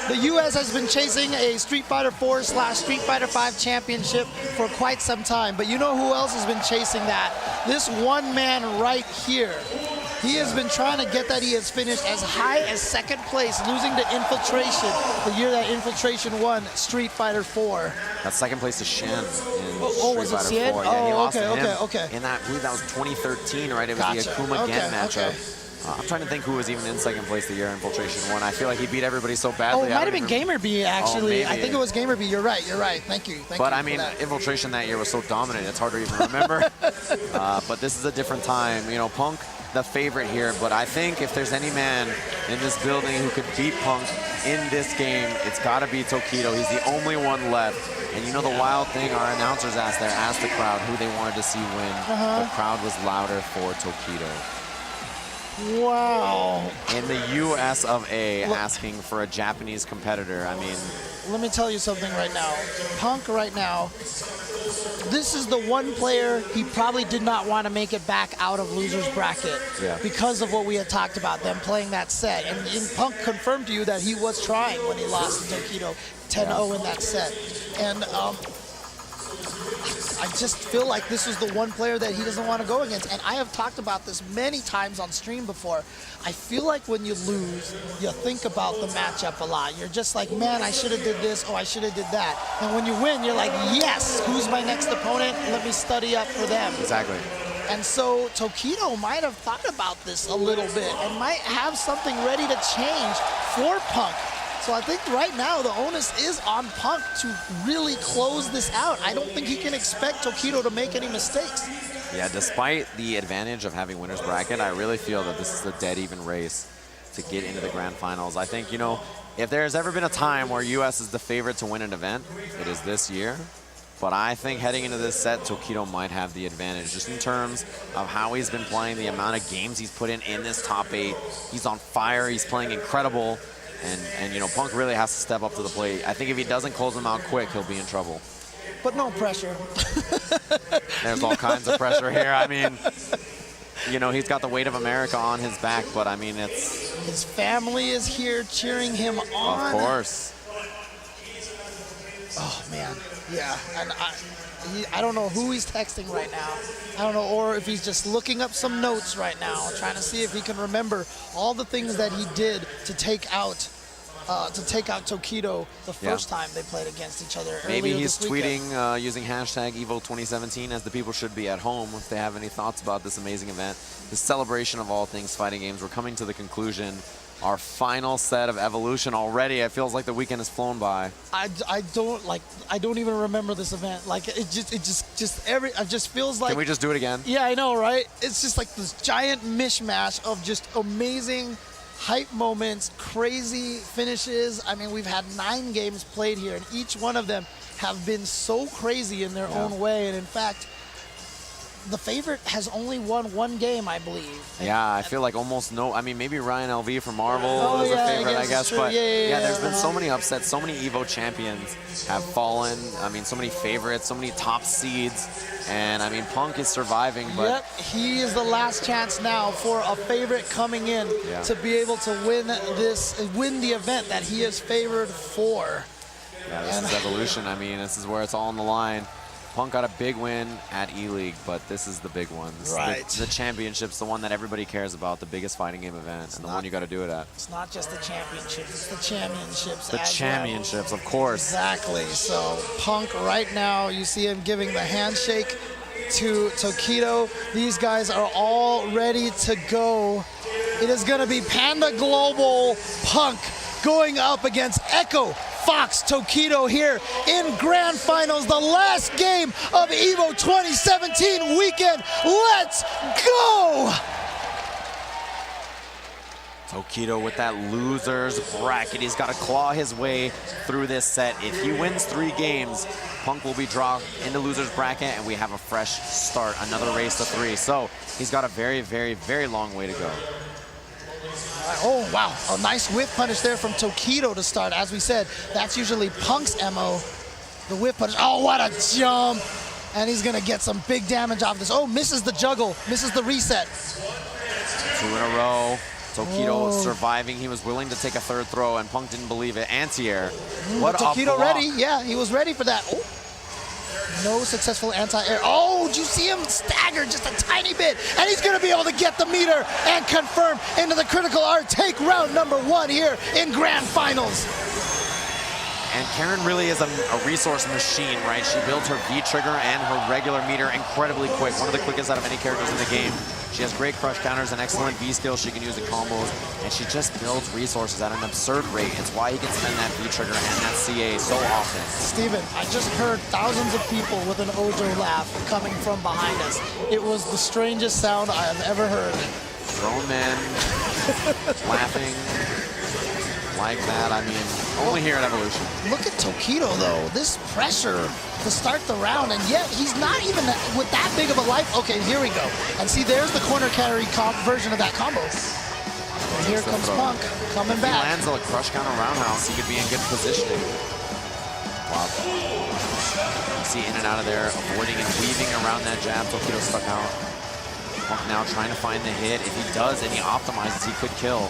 The U.S. has been chasing a Street Fighter 4 / Street Fighter 5 championship for quite some time. But you know who else has been chasing that? This one man right here. He has been trying to get that. He has finished as high as 2nd place, losing to Infiltration the year that Infiltration won Street Fighter 4. That's 2nd place to Shen in was it Street Fighter 4. Yeah, he lost to him. okay. In that, I believe that was 2013, right? It was Gotcha. the Akuma Gen matchup. Okay. I'm trying to think who was even in 2nd place the year Infiltration won. I feel like he beat everybody so badly. Oh, it might have been Game-Heure actually. Oh, I think it was Game-Heure. You're right. Thank you. But I mean, Infiltration that year was so dominant, it's hard to even remember. But this is a different time. You know, Punk, the favorite here. But I think if there's any man in this building who could beat Punk in this game, it's got to be Tokido. He's the only one left. And you know the wild thing, our announcers asked the crowd who they wanted to see win. The crowd was louder for Tokido. Wow. In the US of A, asking for a Japanese competitor. I mean, let me tell you something right now. Punk right now, this is the one player he probably did not want to make it back out of loser's bracket because of what we had talked about, them playing that set. And Punk confirmed to you that he was trying when he lost to Tokido 10-0 in that set. And I just feel like this is the one player that he doesn't want to go against. And I have talked about this many times on stream before. I feel like when you lose, you think about the matchup a lot. You're just like, man, I should have did this, or I should have did that. And when you win, you're like, yes, who's my next opponent? Let me study up for them. Exactly. And so Tokido might have thought about this a little bit and might have something ready to change for Punk. So I think right now the onus is on Punk to really close this out. I don't think he can expect Tokido to make any mistakes. Yeah, despite the advantage of having winner's bracket, I really feel that this is a dead even race to get into the grand finals. I think, you know, if there's ever been a time where US is the favorite to win an event, it is this year. But I think heading into this set, Tokido might have the advantage just in terms of how he's been playing, the amount of games he's put in this top 8. He's on fire, he's playing incredible. And you know, Punk really has to step up to the plate. I think if he doesn't close him out quick, he'll be in trouble. But no pressure. There's all kinds of pressure here. I mean, you know, he's got the weight of America on his back, but I mean, it's... His family is here cheering him on. Of course. Oh, man. Yeah. And I don't know who he's texting right now. I don't know, or if he's just looking up some notes right now, trying to see if he can remember all the things that he did to take out Tokido the first time they played against each other. Maybe he's tweeting using hashtag Evo 2017, as the people should be at home if they have any thoughts about this amazing event. The celebration of all things fighting games. We're coming to the conclusion. Our final set of Evolution already. It feels like the weekend has flown by. I don't even remember this event. Like it just feels like. Can we just do it again? Yeah, I know, right? It's just like this giant mishmash of just amazing hype moments, crazy finishes. I mean, we've had 9 games played here, and each one of them have been so crazy in their own way. And in fact, the favorite has only won 1 game, I believe. Yeah, I feel like almost no. I mean, maybe Ryan LV from Marvel is a favorite, I guess. But yeah, there's been so many upsets. So many Evo champions have fallen. I mean, so many favorites, so many top seeds. And I mean, Punk is surviving. But yep, he is the last chance now for a favorite coming in to be able to win the event that he is favored for. Yeah, this is Evolution. I mean, this is where it's all on the line. Punk got a big win at E-League, but this is the big one. The championship's the one that everybody cares about, the biggest fighting game event, and the one you got to do it at. It's not just the championships, it's the championships. The championships, of course. Exactly. So Punk right now, you see him giving the handshake to Tokido. These guys are all ready to go. It is going to be Panda Global Punk going up against Echo Fox Tokido here in Grand Finals, the last game of Evo 2017 weekend. Let's go! Tokido with that loser's bracket. He's got to claw his way through this set. If he wins 3 games, Punk will be dropped into loser's bracket, and we have a fresh start, another race to 3. So he's got a very, very, very long way to go. Oh, wow. A nice whiff punish there from Tokido to start. As we said, that's usually Punk's MO. The whiff punish. Oh, what a jump. And he's going to get some big damage off this. Oh, misses the juggle. Misses the reset. 2 in a row. Tokido surviving. He was willing to take a third throw, and Punk didn't believe it. Anti-air. What a Tokido block. ready. Yeah, he was ready for that. Oh. No successful anti-air. Oh, did you see him stagger just a tiny bit? And he's going to be able to get the meter and confirm into the critical art. Take round number 1 here in Grand Finals. And Karin really is a resource machine, right? She builds her V-trigger and her regular meter incredibly quick. One of the quickest out of any characters in the game. She has great crush counters and excellent V-skills she can use in combos. And she just builds resources at an absurd rate. It's why he can spend that V-trigger and that CA so often. Steven, I just heard thousands of people with an Ojo laugh coming from behind us. It was the strangest sound I have ever heard. Grown men laughing like that. I mean, only here at Evolution. Look at Tokido, though. This pressure to start the round, and yet he's not even with that big of a life. Okay, here we go. And see, there's the corner carry version of that combo. And here comes Punk coming back. If he lands a crush counter roundhouse, he could be in good positioning. Wow. You see in and out of there, avoiding and weaving around that jab. Tokido stuck out. Punk now trying to find the hit. If he does and he optimizes, he could kill.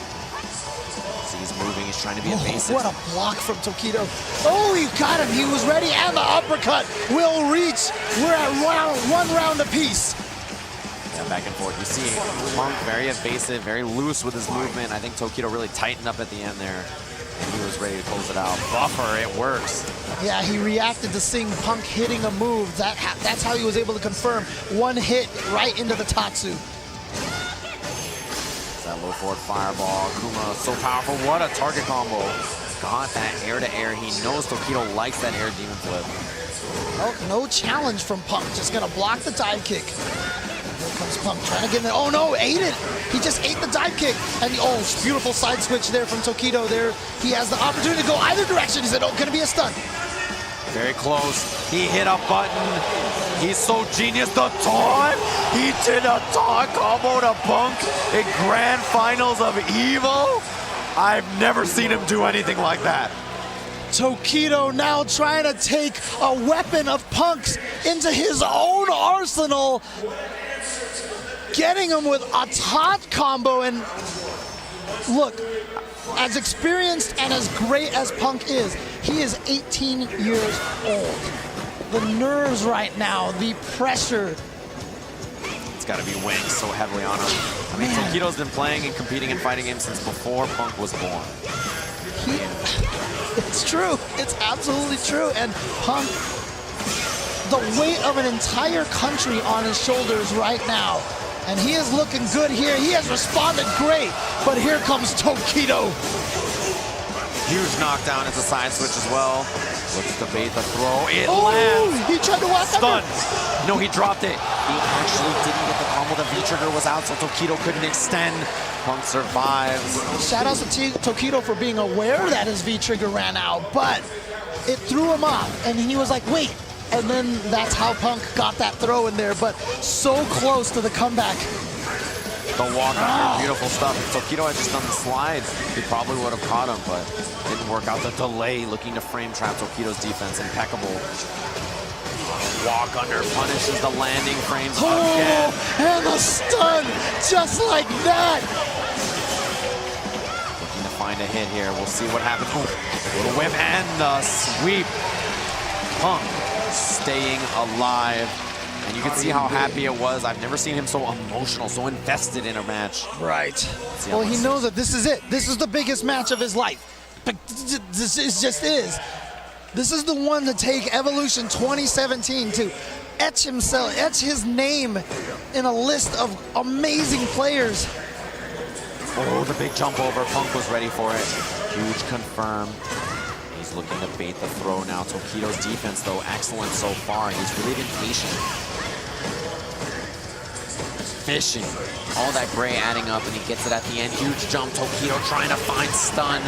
See, he's moving, he's trying to be evasive. What a block from Tokido. Oh, he got him, he was ready, and the uppercut will reach. We're at one round apiece. Yeah, back and forth. You see Punk very evasive, very loose with his movement. I think Tokido really tightened up at the end there, and he was ready to close it out. Buffer, it works. Yeah, he reacted to seeing Punk hitting a move. That's how he was able to confirm one hit right into the Tatsu. That low forward fireball. Akuma, so powerful. What a target combo. Got that air-to-air. He knows Tokido likes that air demon flip. Oh, no challenge from Punk. Just going to block the dive kick. Here comes Punk trying to get in there. Oh, no, ate it. He just ate the dive kick. And, oh, beautiful side switch there from Tokido. There, he has the opportunity to go either direction. He said, oh, going to be a stun. Very close. He hit a button. He's so genius. The taunt. He did a taunt combo to Punk in Grand Finals of Evo. I've never seen him do anything like that. Tokido now trying to take a weapon of Punk's into his own arsenal. Getting him with a taunt combo. And look, as experienced and as great as Punk is, he is 18 years old. The nerves right now, the pressure. It's got to be weighing so heavily on him. I mean, Tokido's been playing and competing in fighting games since before Punk was born. It's true. It's absolutely true. And Punk, the weight of an entire country on his shoulders right now. And he is looking good here. He has responded great. But here comes Tokido. Huge knockdown. It's a side switch as well. Looks to bait the throw. It Oh, lands. he tried to walk Stun. under. No, he dropped it. He actually didn't get the combo. The V-trigger was out, so Tokido couldn't extend. Punk survives. Shout out to Tokido for being aware that his V-trigger ran out, but it threw him off, and he was like, wait. And then that's how Punk got that throw in there, but so close to the comeback. The walk under, beautiful stuff. If Tokido had just done the slide, he probably would have caught him, but didn't work out. The delay, looking to frame trap Tokido's defense, impeccable. Walk under punishes the landing frames again. And the stun, just like that. Looking to find a hit here. We'll see what happens. Ooh, little whip and the sweep. Punk staying alive. And you can see how happy it was. I've never seen him so emotional, so invested in a match. Right. Well, he knows that this is it. This is the biggest match of his life. But this just is. This is the one to take Evolution 2017 to etch his name in a list of amazing players. Oh, the big jump over. Punk was ready for it. Huge confirm. He's looking to bait the throw now. Tokido's defense, though, excellent so far. He's really been patient. Fishing. All that gray adding up, and he gets it at the end. Huge jump. Tokido trying to find stun.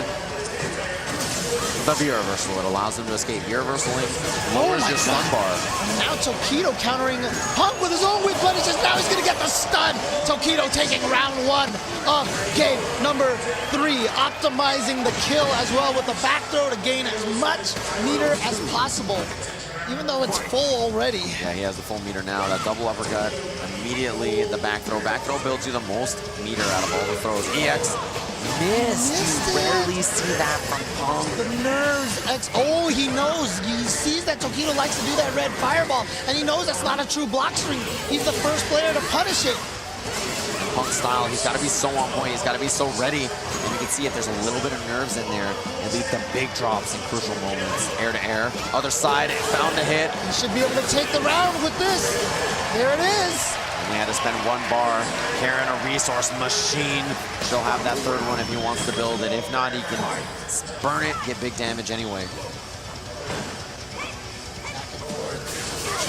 The V-reversal, it allows him to escape. V-reversaling lowers your stun bar. And now Tokido countering Punk with his own whip punishes. Now he's going to get the stun. Tokido taking round 1 of game number 3. Optimizing the kill as well with the back throw to gain as much meter as possible. Even though it's full already. Yeah, he has the full meter now. That double uppercut immediately the back throw. Back throw builds you the most meter out of all the throws. EX missed. You rarely see that from Punk. The nerves. Oh, he knows. He sees that Tokido likes to do that red fireball, and he knows that's not a true block string. He's the first player to punish it. Punk style, he's got to be so on point. He's got to be so ready. And you can see if there's a little bit of nerves in there, it leads to big drops in crucial moments. Air to air. Other side, found a hit. He should be able to take the round with this. There it is. And he had to spend 1 bar. Karin, a resource machine. She'll have that third one if he wants to build it. If not, he can burn it, get big damage anyway.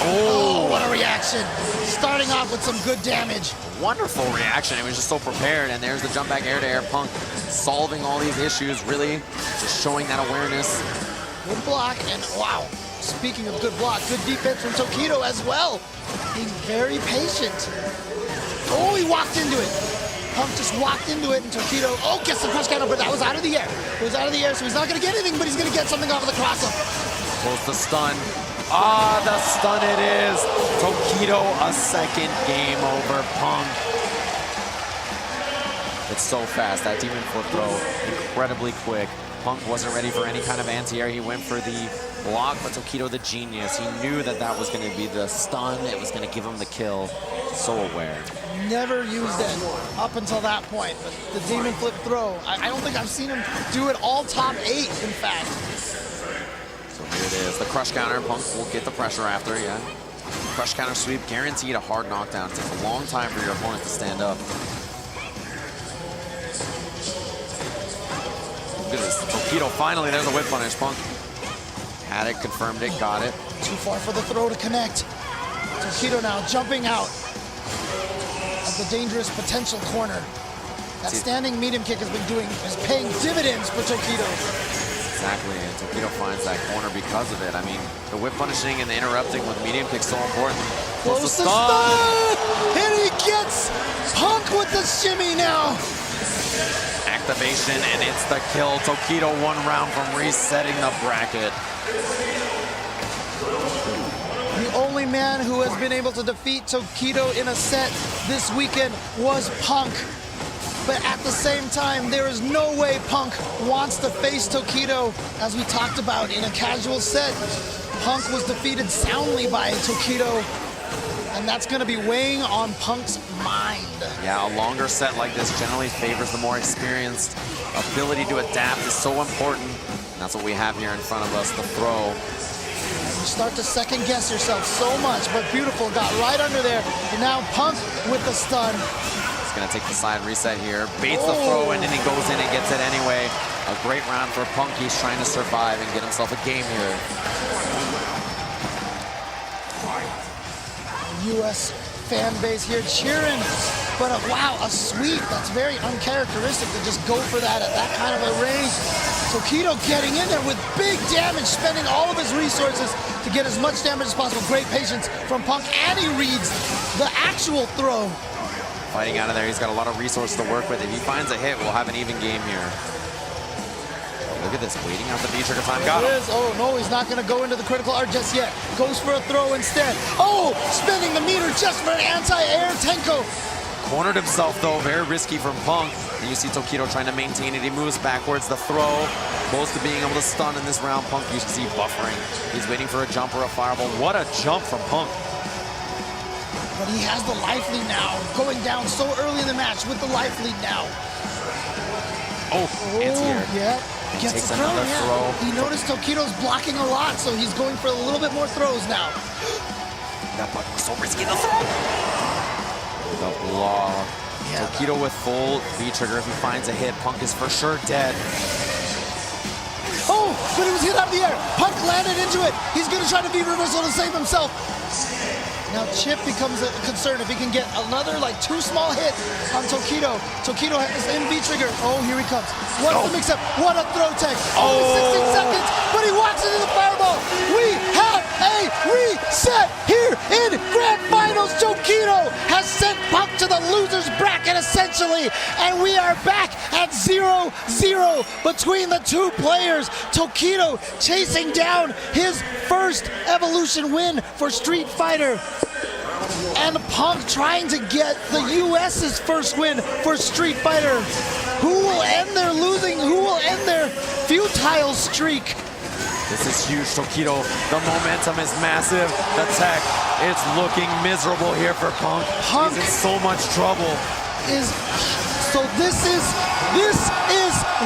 Oh, what a reaction. Starting off with some good damage. Wonderful reaction. He was just so prepared. And there's the jump back air to air. Punk solving all these issues, really just showing that awareness. Good block, and wow. Speaking of good block, good defense from Tokido as well. Being very patient. Oh, he walked into it. Punk just walked into it, and Tokido, oh, gets the crush counter, but that was out of the air. It was out of the air, so he's not going to get anything, but he's going to get something off of the cross-up. Close the stun. Ah, the stun it is. Tokido, a second game over Punk. It's so fast. That demon flip throw, incredibly quick. Punk wasn't ready for any kind of anti-air. He went for the block, but Tokido, the genius, he knew that that was going to be the stun. It was going to give him the kill. So aware. Never used it up until that point, but the demon flip throw, I don't think I've seen him do it all top 8, in fact. So here it is, the crush counter. Punk will get the pressure after, yeah. Crush counter sweep, guaranteed a hard knockdown. It takes a long time for your opponent to stand up. Look at this, Tokido, finally, there's a whip punish. Punk had it, confirmed it, got it. Too far for the throw to connect. Tokido now jumping out of the dangerous potential corner. That standing medium kick is paying dividends for Tokido. Exactly, and Tokido finds that corner because of it. I mean, the whip punishing and the interrupting with medium kick so important. Close the stun! And he gets Punk with the shimmy now. Activation, and it's the kill. Tokido 1 round from resetting the bracket. The only man who has been able to defeat Tokido in a set this weekend was Punk. But at the same time, there is no way Punk wants to face Tokido, as we talked about in a casual set. Punk was defeated soundly by Tokido, and that's going to be weighing on Punk's mind. Yeah, a longer set like this generally favors the more experienced. Ability to adapt is so important. And that's what we have here in front of us, the throw. You start to second guess yourself so much, but beautiful, got right under there. And now Punk with the stun. He's gonna take the side reset here, baits the throw, and then he goes in and gets it anyway. A great round for Punk. He's trying to survive and get himself a game here. U.S. fan base here cheering, but wow, a sweep. That's very uncharacteristic to just go for that at that kind of a range. Tokido getting in there with big damage, spending all of his resources to get as much damage as possible. Great patience from Punk, and he reads the actual throw. Fighting out of there, he's got a lot of resources to work with. If he finds a hit, we'll have an even game here. Look at this, waiting out the V-trigger time. Got him. Oh no, he's not going to go into the critical art just yet. Goes for a throw instead. Oh, spending the meter just for an anti-air Tenko. Cornered himself though, very risky from Punk. And you see Tokido trying to maintain it. He moves backwards, the throw. Close to being able to stun in this round. Punk, you see buffering. He's waiting for a jump or a fireball. What a jump from Punk. But he has the life lead now. Going down so early in the match with the life lead now. Oh, anti-air. Yeah. Gets the throw, throw. He noticed Tokido's blocking a lot, so he's going for a little bit more throws now. That button was so risky, the throw. The block. Yeah, Tokido with full V-trigger. If he finds a hit, Punk is for sure dead. Oh, but he was hit out of the air. Punk landed into it. He's going to try to V-reversal to save himself. Now Chip becomes a concern if he can get another, like, 2 small hits on Tokido. Tokido has in V-trigger. Oh, here he comes. What's the mix-up? What a throw tech. Only 16 seconds, but he walks into the fireball. We have a reset here in Grand Finals. Tokido has sent Punk to the loser's bracket, essentially. And we are back at 0-0 between the 2 players. Tokido chasing down his first Evolution win for Street Fighter. And Punk trying to get the US's first win for Street Fighter. Who will end their losing? Who will end their futile streak? This is huge, Tokido. The momentum is massive. The tech, it's looking miserable here for Punk. Punk He's in so much trouble. So this is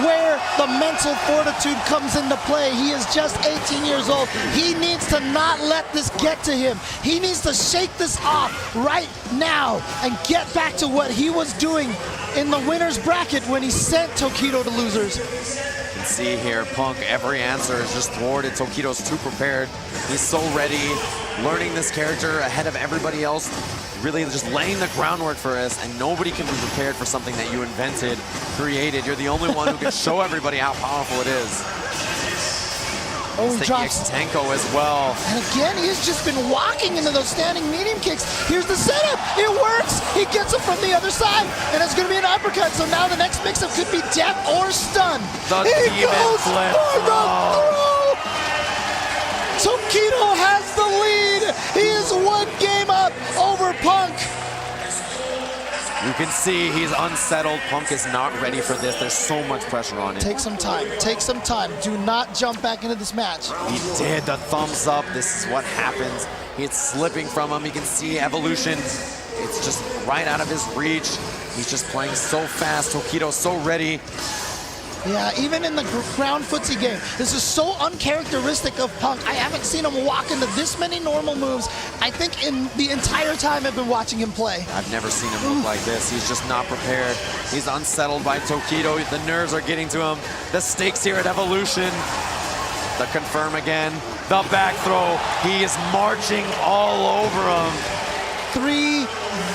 where the mental fortitude comes into play. He is just 18 years old. He needs to not let this get to him. He needs to shake this off right now and get back to what he was doing in the winner's bracket when he sent Tokido to losers. You can see here, Punk, every answer is just thwarted. Tokido's too prepared. He's so ready, learning this character ahead of everybody else, really just laying the groundwork for us, and nobody can be prepared for something that you invented, created. You're the only one who can show everybody how powerful it is. Oh, he drops Tenko as well. And again, he's just been walking into those standing medium kicks. Here's the setup. It works. He gets it from the other side, and it's going to be an uppercut. So now the next mix-up could be death or stun. The he goes flip. for the throw. Tokido has the lead. He is one game up over Punk. You can see he's unsettled. Punk is not ready for this. There's so much pressure on him. Take some time. Take some time. Do not jump back into this match. He did the thumbs up. This is what happens. It's slipping from him. You can see evolution. It's just right out of his reach. He's just playing so fast. Tokido's so ready. Yeah, even in the ground footsie game, this is so uncharacteristic of Punk. I haven't seen him walk into this many normal moves, I think, in the entire time I've been watching him play. I've never seen him look like this. He's just not prepared. He's unsettled by Tokido. The nerves are getting to him. The stakes here at Evolution. The confirm again. The back throw. He is marching all over him. 3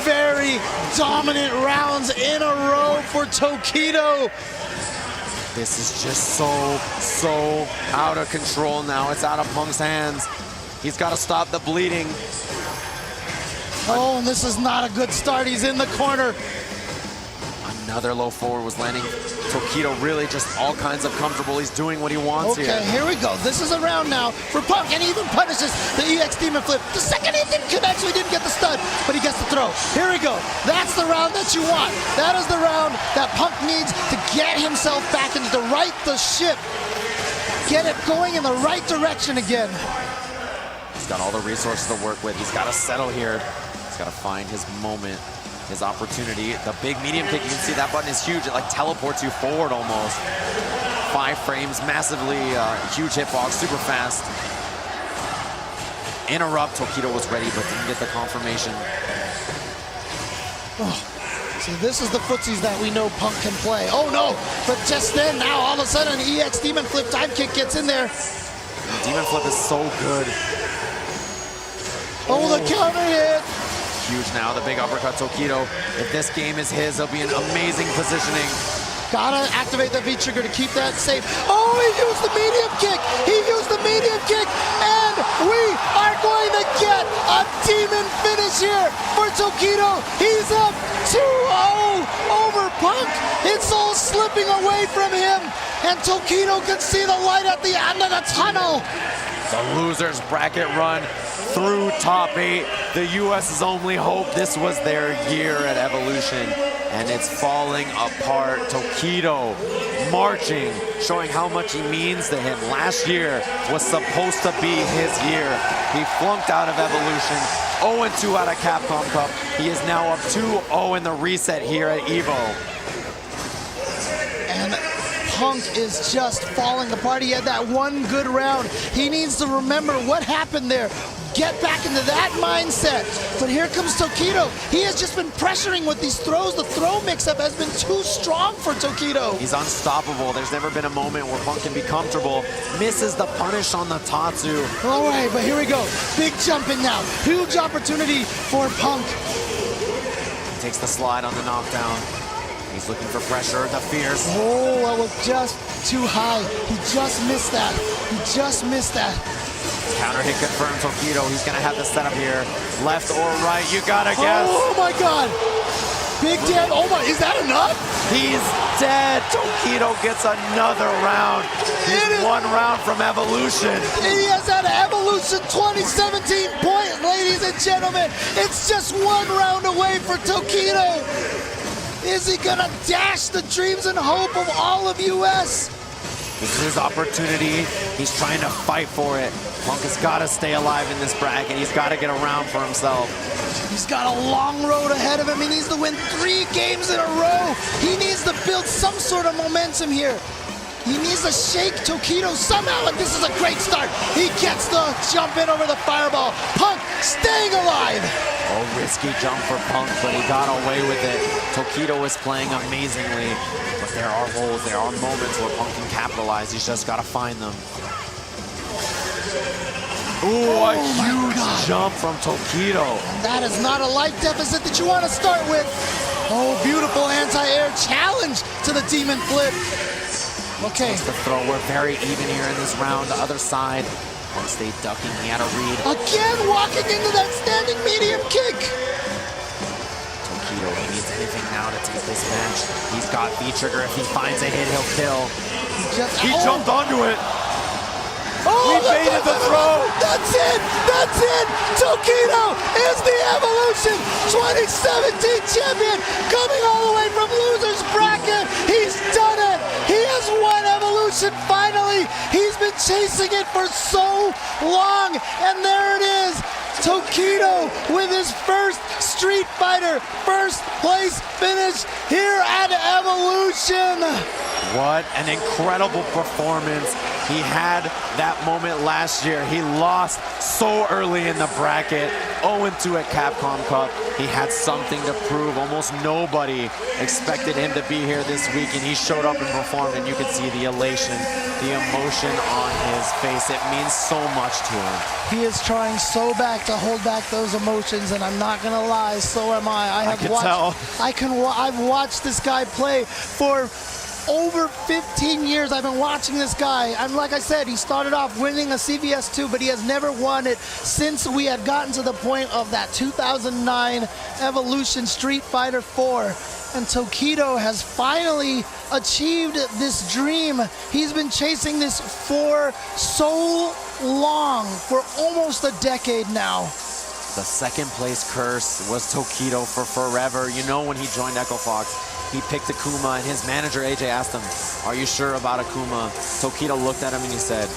very dominant rounds in a row for Tokido. This is just so out of control now. It's out of Punk's hands. He's got to stop the bleeding. Oh, and this is not a good start. He's in the corner. Another low forward was landing. Tokido really just all kinds of comfortable. He's doing what he wants here. Okay, here we go. This is a round now for Punk, and he even punishes the EX Demon Flip. The second he didn't connect, so he didn't get the stun, but he gets the throw. Here we go. That's the round that you want. That is the round that Punk needs to get himself back into to right the ship. Get it going in the right direction again. He's got all the resources to work with. He's got to settle here. He's got to find his moment, his opportunity. The big medium kick, you can see that button is huge. It like teleports you forward almost. 5 frames, massively huge hitbox, super fast. Interrupt, Tokido was ready but didn't get the confirmation. Oh, see, this is the footsies that we know Punk can play. Oh no, but just then, now all of a sudden, EX Demon Flip dive kick gets in there. Demon Flip is so good. Oh, the counter hit. Huge now, the big uppercut Tokido. If this game is his, he'll be in amazing positioning. Gotta activate the V-trigger to keep that safe. Oh, he used the medium kick. He used the medium kick, and we are going to get a demon finish here for Tokido. He's up 2-0 over Punk. It's all slipping away from him, and Tokido can see the light at the end of the tunnel. The losers bracket run through top 8. The US's only hope. This was their year at Evolution, and it's falling apart. Tokido marching, showing how much he means to him. Last year was supposed to be his year. He flunked out of Evolution, 0-2 out of Capcom Cup. He is now up 2-0 in the reset here at Evo. And Punk is just falling apart. He had that one good round. He needs to remember what happened there. Get back into that mindset. But here comes Tokido. He has just been pressuring with these throws. The throw mix-up has been too strong for Tokido. He's unstoppable. There's never been a moment where Punk can be comfortable. Misses the punish on the Tatsu. All right, but here we go. Big jumping now. Huge opportunity for Punk. Takes the slide on the knockdown. He's looking for pressure, the fierce. Oh, that was just too high. He just missed that. He just missed that. Counter hit confirmed Tokido. He's gonna have the setup here. Left or right, you gotta guess. Oh my God. Big damn, oh my, is that enough? He's dead. Tokido gets another round. He's one round from Evolution. And he has that Evolution 2017 point, ladies and gentlemen. It's just one round away for Tokido. Is he gonna dash the dreams and hope of all of US? This is his opportunity. He's trying to fight for it. Punk has got to stay alive in this bracket. He's got to get around for himself. He's got a long road ahead of him. He needs to win 3 games in a row. He needs to build some sort of momentum here. He needs to shake Tokido somehow, and this is a great start. He gets the jump in over the fireball. Punk staying alive. Oh, risky jump for Punk, but he got away with it. Tokido is playing amazingly, but there are holes, there are moments where Punk can capitalize. He's just got to find them. Ooh, a huge jump from Tokido. That is not a life deficit that you want to start with. Oh, beautiful anti-air challenge to the demon flip. Okay. The throw, we're very even here in this round. The other side, Punk stayed ducking, he had a read. Again, walking into that standing medium kick. Tokido, he needs anything now to take this match. He's got V-trigger. If he finds a hit, he'll kill. He jumped onto it. Oh, we baited the throw. That's it. That's it. Tokido is the Evolution 2017 champion, coming all the way from loser's bracket. He's done it. He has won Evolution finally. He's been chasing it for so long, and there it is. Tokido with his first Street Fighter first place finish here at Evolution. What an incredible performance. He had that moment last year. He lost so early in the bracket, 0-2 at Capcom Cup. He had something to prove. Almost nobody expected him to be here this week, and he showed up and performed, and you could see the elation, the emotion on his face. It means so much to him. He is trying so bad to hold back those emotions, and I'm not gonna lie, so am I. I've watched this guy play for over 15 years. I've been watching this guy. Like I said, he started off winning a CVS2, but he has never won it since we had gotten to the point of that 2009 Evolution Street Fighter 4. And Tokido has finally achieved this dream. He's been chasing this for so long, for almost a decade now. The second place curse was Tokido for forever. You know, when he joined Echo Fox, he picked Akuma, and his manager AJ asked him, "Are you sure about Akuma?" Tokido looked at him and he said,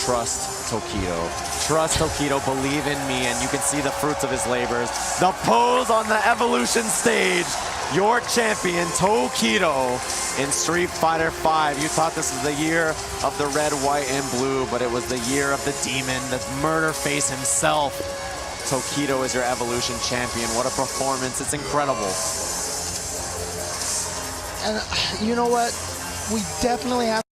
"Trust Tokido. Trust Tokido, believe in me," and you can see the fruits of his labors. The pose on the Evolution stage. Your champion, Tokido, in Street Fighter V. You thought this was the year of the red, white, and blue, but it was the year of the demon, the murder face himself. Tokido is your Evolution champion. What a performance. It's incredible. And you know what? We definitely have